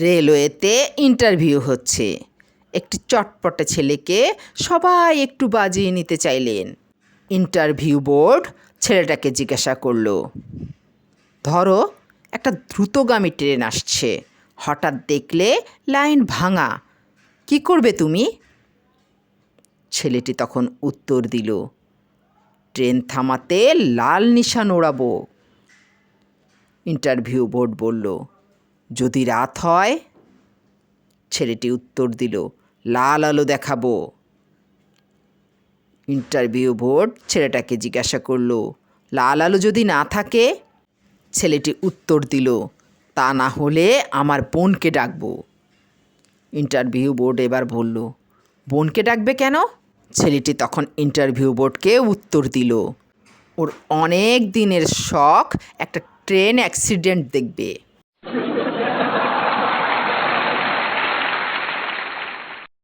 রেলওয়েতে interview হচ্ছে। একটি চটপটে ছেলেকে সবাই একটু বাজিয়ে নিতে চাইলেন। ইন্টারভিউ বোর্ড ছেলেটাকে জিজ্ঞাসা করলো, ধরো একটা দ্রুতগামী ট্রেন আসছে, হঠাৎ দেখলে লাইন ভাঙা, কি করবে তুমি? ছেলেটি তখন উত্তর দিল, ট্রেন থামাতে লাল নিশান ওড়াবো। ইন্টারভিউ বোর্ড বলল, যদি রাত হয়? ছেলেটি উত্তর দিল, লাল আলো দেখাবো। ইন্টারভিউ বোর্ড ছেলেটাকে জিজ্ঞাসা করলো, লাল আলো যদি না থাকে? ছেলেটি উত্তর দিল, তা না হলে আমার বোনকে ডাকবো। ইন্টারভিউ বোর্ড এবার বলল, বোনকে ডাকবে কেন? ছেলেটি তখন ইন্টারভিউ বোর্ডকে উত্তর দিল, ওর অনেক দিনের শখ একটা ট্রেন অ্যাক্সিডেন্ট দেখবে।